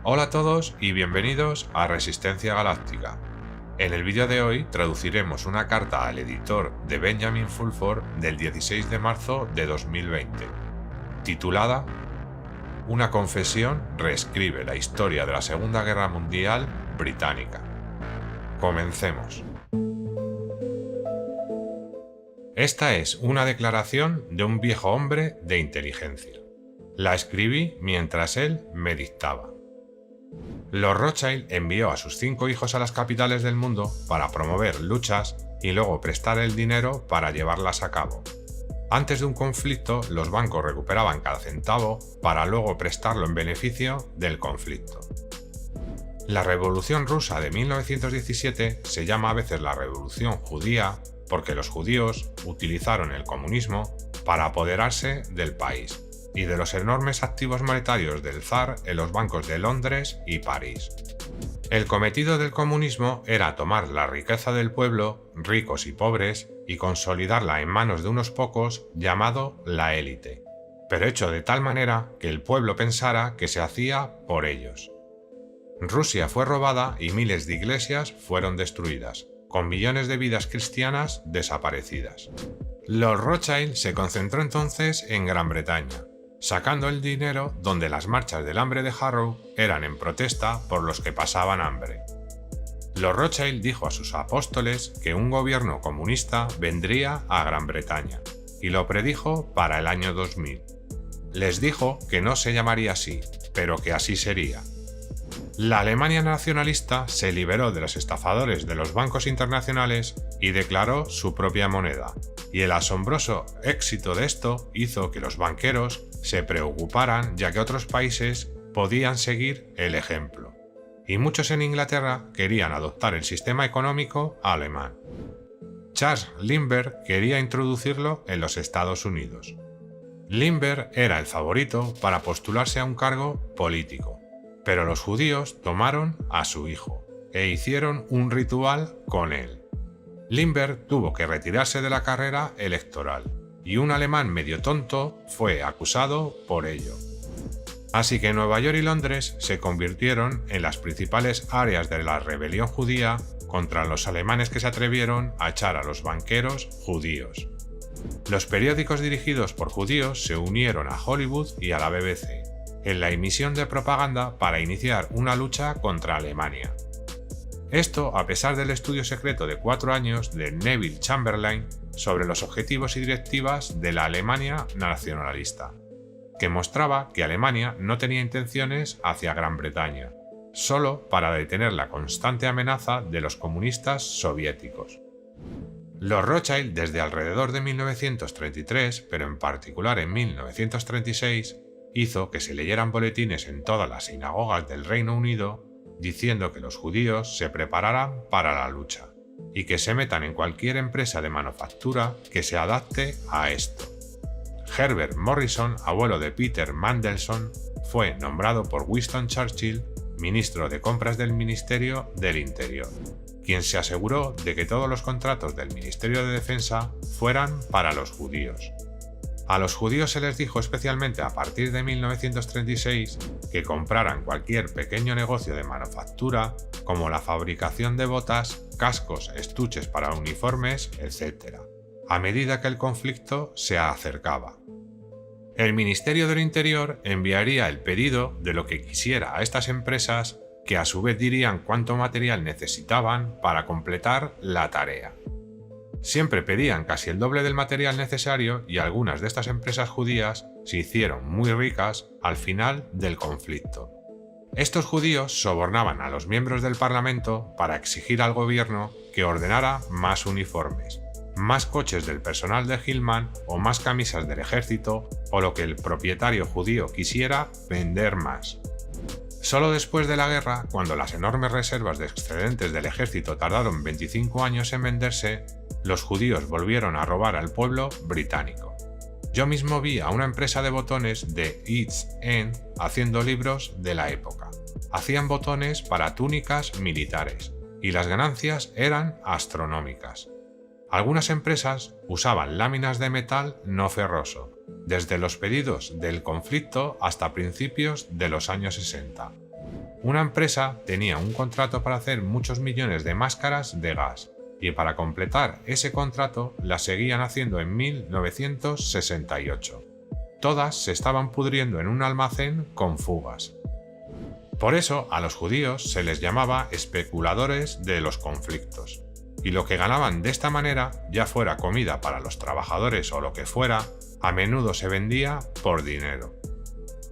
Hola a todos y bienvenidos a Resistencia Galáctica. En el vídeo de hoy traduciremos una carta al editor de Benjamin Fulford del 16 de marzo de 2020, titulada Una confesión reescribe la historia de la Segunda Guerra Mundial británica. Comencemos. Esta es una declaración de un viejo hombre de inteligencia. La escribí mientras él me dictaba. Lord Rothschild envió a sus 5 hijos a las capitales del mundo para promover luchas y luego prestar el dinero para llevarlas a cabo. Antes de un conflicto, los bancos recuperaban cada centavo para luego prestarlo en beneficio del conflicto. La Revolución Rusa de 1917 se llama a veces la Revolución Judía porque los judíos utilizaron el comunismo para apoderarse del país y de los enormes activos monetarios del zar en los bancos de Londres y París. El cometido del comunismo era tomar la riqueza del pueblo, ricos y pobres, y consolidarla en manos de unos pocos, llamado la élite, pero hecho de tal manera que el pueblo pensara que se hacía por ellos. Rusia fue robada y miles de iglesias fueron destruidas, con millones de vidas cristianas desaparecidas. Lord Rothschild se concentró entonces en Gran Bretaña, sacando el dinero donde las marchas del hambre de Harrow eran en protesta por los que pasaban hambre. Lord Rothschild dijo a sus apóstoles que un gobierno comunista vendría a Gran Bretaña, y lo predijo para el año 2000. Les dijo que no se llamaría así, pero que así sería. La Alemania nacionalista se liberó de los estafadores de los bancos internacionales y declaró su propia moneda, y el asombroso éxito de esto hizo que los banqueros se preocuparan ya que otros países podían seguir el ejemplo, y muchos en Inglaterra querían adoptar el sistema económico alemán. Charles Lindbergh quería introducirlo en los Estados Unidos. Lindbergh era el favorito para postularse a un cargo político, pero los judíos tomaron a su hijo e hicieron un ritual con él. Lindbergh tuvo que retirarse de la carrera electoral y un alemán medio tonto fue acusado por ello. Así que Nueva York y Londres se convirtieron en las principales áreas de la rebelión judía contra los alemanes que se atrevieron a echar a los banqueros judíos. Los periódicos dirigidos por judíos se unieron a Hollywood y a la BBC en la emisión de propaganda para iniciar una lucha contra Alemania. Esto a pesar del estudio secreto de 4 años de Neville Chamberlain sobre los objetivos y directivas de la Alemania nacionalista, que mostraba que Alemania no tenía intenciones hacia Gran Bretaña, solo para detener la constante amenaza de los comunistas soviéticos. Los Rothschild desde alrededor de 1933, pero en particular en 1936, hizo que se leyeran boletines en todas las sinagogas del Reino Unido diciendo que los judíos se prepararan para la lucha y que se metan en cualquier empresa de manufactura que se adapte a esto. Herbert Morrison, abuelo de Peter Mandelson, fue nombrado por Winston Churchill ministro de Compras del Ministerio del Interior, quien se aseguró de que todos los contratos del Ministerio de Defensa fueran para los judíos. A los judíos se les dijo especialmente a partir de 1936 que compraran cualquier pequeño negocio de manufactura como la fabricación de botas, cascos, estuches para uniformes, etc., a medida que el conflicto se acercaba. El Ministerio del Interior enviaría el pedido de lo que quisiera a estas empresas que a su vez dirían cuánto material necesitaban para completar la tarea. Siempre pedían casi el doble del material necesario y algunas de estas empresas judías se hicieron muy ricas al final del conflicto. Estos judíos sobornaban a los miembros del Parlamento para exigir al gobierno que ordenara más uniformes, más coches del personal de Hillman o más camisas del ejército o lo que el propietario judío quisiera vender más. Solo después de la guerra, cuando las enormes reservas de excedentes del ejército tardaron 25 años en venderse, los judíos volvieron a robar al pueblo británico. Yo mismo vi a una empresa de botones de East End haciendo libros de la época. Hacían botones para túnicas militares y las ganancias eran astronómicas. Algunas empresas usaban láminas de metal no ferroso, desde los pedidos del conflicto hasta principios de los años 60. Una empresa tenía un contrato para hacer muchos millones de máscaras de gas, y para completar ese contrato las seguían haciendo en 1968. Todas se estaban pudriendo en un almacén con fugas. Por eso a los judíos se les llamaba especuladores de los conflictos, y lo que ganaban de esta manera, ya fuera comida para los trabajadores o lo que fuera, a menudo se vendía por dinero.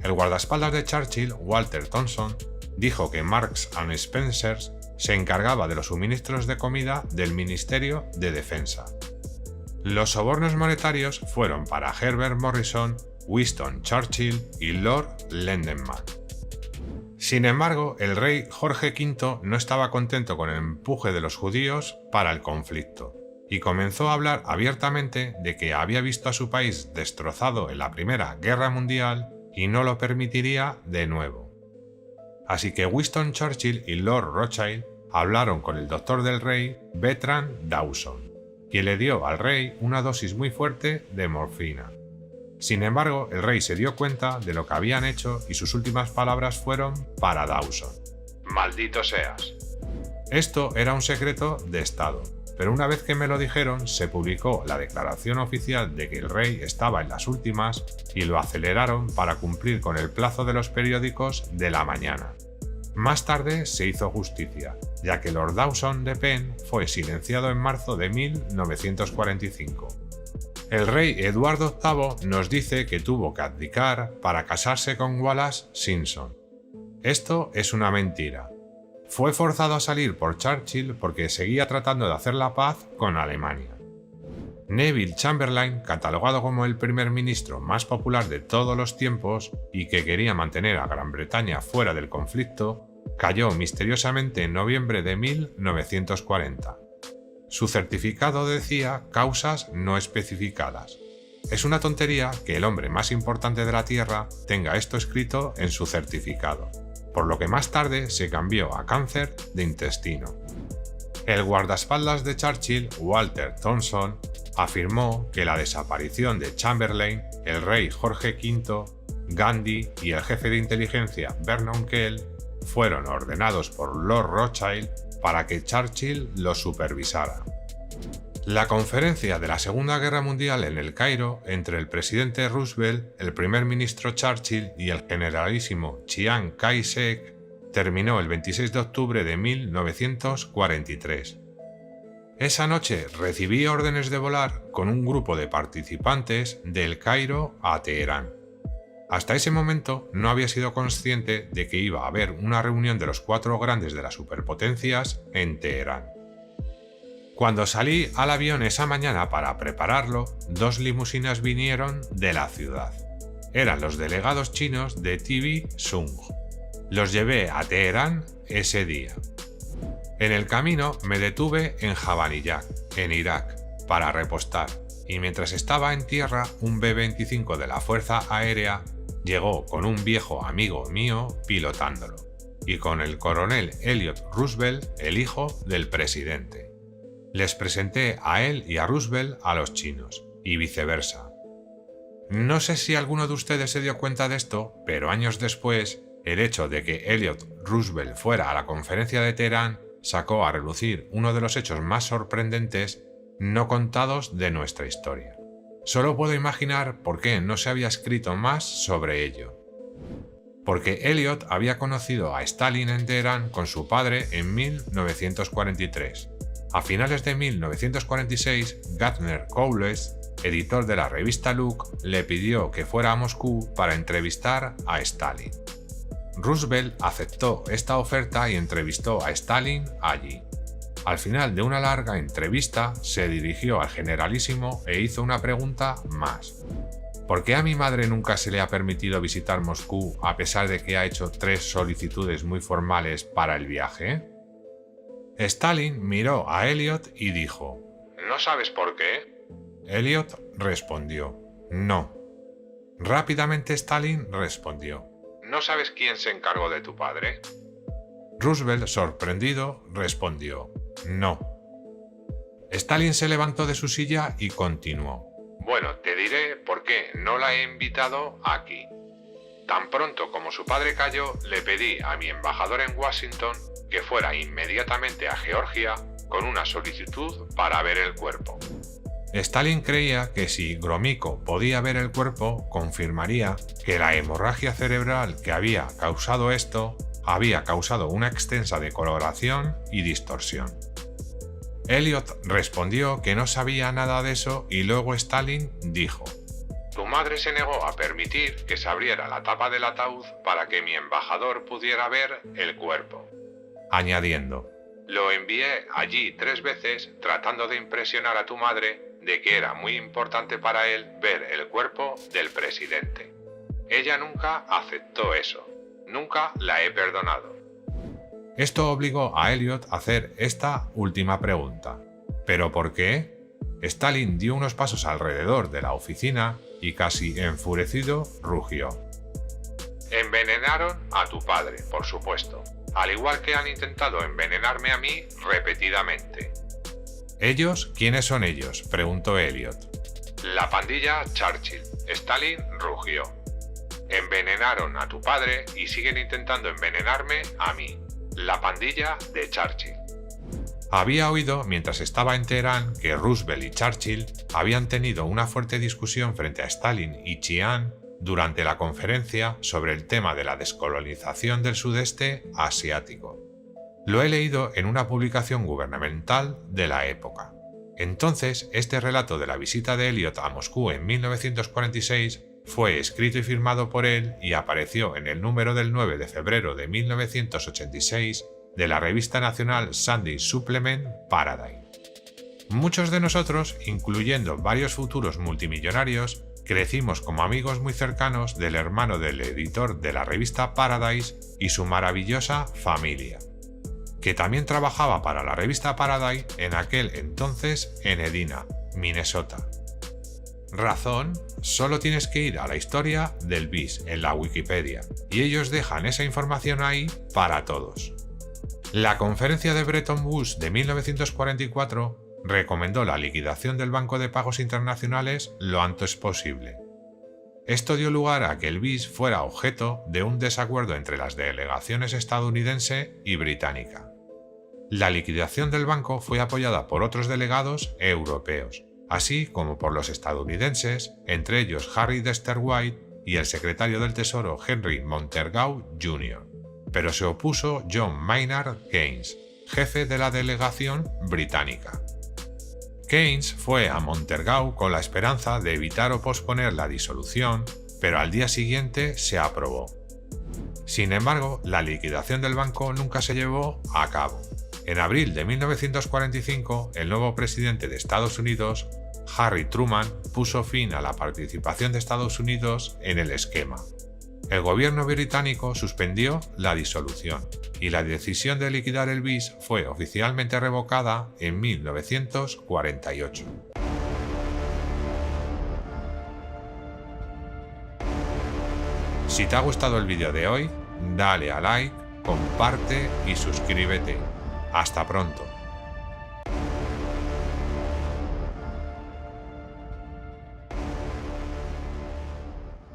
El guardaespaldas de Churchill, Walter Thompson, dijo que Marks and Spencer se encargaba de los suministros de comida del Ministerio de Defensa. Los sobornos monetarios fueron para Herbert Morrison, Winston Churchill y Lord Lendeman. Sin embargo, el rey Jorge V no estaba contento con el empuje de los judíos para el conflicto, y comenzó a hablar abiertamente de que había visto a su país destrozado en la Primera Guerra Mundial y no lo permitiría de nuevo. Así que Winston Churchill y Lord Rothschild hablaron con el doctor del rey, Bertrand Dawson, quien le dio al rey una dosis muy fuerte de morfina. Sin embargo, el rey se dio cuenta de lo que habían hecho y sus últimas palabras fueron para Dawson: «Maldito seas». Esto era un secreto de Estado, pero una vez que me lo dijeron, se publicó la declaración oficial de que el rey estaba en las últimas y lo aceleraron para cumplir con el plazo de los periódicos de la mañana. Más tarde se hizo justicia, ya que Lord Dawson de Penn fue silenciado en marzo de 1945. El rey Eduardo VIII nos dice que tuvo que abdicar para casarse con Wallis Simpson. Esto es una mentira. Fue forzado a salir por Churchill porque seguía tratando de hacer la paz con Alemania. Neville Chamberlain, catalogado como el primer ministro más popular de todos los tiempos y que quería mantener a Gran Bretaña fuera del conflicto, cayó misteriosamente en noviembre de 1940. Su certificado decía causas no especificadas. Es una tontería que el hombre más importante de la Tierra tenga esto escrito en su certificado, por lo que más tarde se cambió a cáncer de intestino. El guardaespaldas de Churchill, Walter Thompson, afirmó que la desaparición de Chamberlain, el rey Jorge V, Gandhi y el jefe de inteligencia Vernon Kell fueron ordenados por Lord Rothschild para que Churchill los supervisara. La conferencia de la Segunda Guerra Mundial en El Cairo entre el presidente Roosevelt, el primer ministro Churchill y el generalísimo Chiang Kai-shek terminó el 26 de octubre de 1943. Esa noche recibí órdenes de volar con un grupo de participantes de El Cairo a Teherán. Hasta ese momento no había sido consciente de que iba a haber una reunión de los 4 grandes de las superpotencias en Teherán. Cuando salí al avión esa mañana para prepararlo, 2 limusinas vinieron de la ciudad. Eran los delegados chinos de TV Sung. Los llevé a Teherán ese día. En el camino me detuve en Javaniyad, en Irak, para repostar, y mientras estaba en tierra, un B-25 de la Fuerza Aérea llegó con un viejo amigo mío pilotándolo, y con el coronel Elliot Roosevelt, el hijo del presidente. Les presenté a él y a Roosevelt a los chinos, y viceversa. No sé si alguno de ustedes se dio cuenta de esto, pero años después, el hecho de que Elliot Roosevelt fuera a la conferencia de Teherán sacó a relucir uno de los hechos más sorprendentes no contados de nuestra historia. Solo puedo imaginar por qué no se había escrito más sobre ello. Porque Elliot había conocido a Stalin en Teherán con su padre en 1943. A finales de 1946, Gardner Cowles, editor de la revista Look, le pidió que fuera a Moscú para entrevistar a Stalin. Roosevelt aceptó esta oferta y entrevistó a Stalin allí. Al final de una larga entrevista, se dirigió al generalísimo e hizo una pregunta más. ¿Por qué a mi madre nunca se le ha permitido visitar Moscú a pesar de que ha hecho 3 solicitudes muy formales para el viaje? Stalin miró a Elliot y dijo: ¿No sabes por qué? Elliot respondió: no. Rápidamente Stalin respondió: ¿No sabes quién se encargó de tu padre? Roosevelt, sorprendido, respondió: no. Stalin se levantó de su silla y continuó: bueno, te diré por qué no la he invitado aquí. Tan pronto como su padre cayó, le pedí a mi embajador en Washington que fuera inmediatamente a Georgia con una solicitud para ver el cuerpo. Stalin creía que si Gromyko podía ver el cuerpo, confirmaría que la hemorragia cerebral que había causado esto había causado una extensa decoloración y distorsión. Elliot respondió que no sabía nada de eso y luego Stalin dijo: «Tu madre se negó a permitir que se abriera la tapa del ataúd para que mi embajador pudiera ver el cuerpo», añadiendo: «Lo envié allí 3 veces tratando de impresionar a tu madre de que era muy importante para él ver el cuerpo del presidente. Ella nunca aceptó eso. Nunca la he perdonado». Esto obligó a Elliot a hacer esta última pregunta: ¿pero por qué? Stalin dio unos pasos alrededor de la oficina y casi enfurecido rugió: «Envenenaron a tu padre, por supuesto, al igual que han intentado envenenarme a mí repetidamente». «¿Ellos? ¿Quiénes son ellos?», preguntó Elliot. «La pandilla Churchill», Stalin rugió. «Envenenaron a tu padre y siguen intentando envenenarme a mí. La pandilla de Churchill». Había oído mientras estaba en Teherán que Roosevelt y Churchill habían tenido una fuerte discusión frente a Stalin y Chiang durante la conferencia sobre el tema de la descolonización del sudeste asiático. Lo he leído en una publicación gubernamental de la época. Entonces, este relato de la visita de Elliot a Moscú en 1946 fue escrito y firmado por él y apareció en el número del 9 de febrero de 1986 de la revista nacional Sunday Supplement Paradigm. Muchos de nosotros, incluyendo varios futuros multimillonarios, crecimos como amigos muy cercanos del hermano del editor de la revista Paradise y su maravillosa familia, que también trabajaba para la revista Paradise en aquel entonces en Edina, Minnesota. Razón: solo tienes que ir a la historia del BIS en la Wikipedia, y ellos dejan esa información ahí para todos. La conferencia de Bretton Woods de 1944 recomendó la liquidación del Banco de Pagos Internacionales lo antes posible. Esto dio lugar a que el BIS fuera objeto de un desacuerdo entre las delegaciones estadounidense y británica. La liquidación del banco fue apoyada por otros delegados europeos, así como por los estadounidenses, entre ellos Harry Dexter White y el secretario del Tesoro Henry Montagu Jr., pero se opuso John Maynard Keynes, jefe de la delegación británica. Keynes fue a Montagu con la esperanza de evitar o posponer la disolución, pero al día siguiente se aprobó. Sin embargo, la liquidación del banco nunca se llevó a cabo. En abril de 1945, el nuevo presidente de Estados Unidos, Harry Truman, puso fin a la participación de Estados Unidos en el esquema. El gobierno británico suspendió la disolución y la decisión de liquidar el BIS fue oficialmente revocada en 1948. Si te ha gustado el vídeo de hoy, dale a like, comparte y suscríbete. Hasta pronto.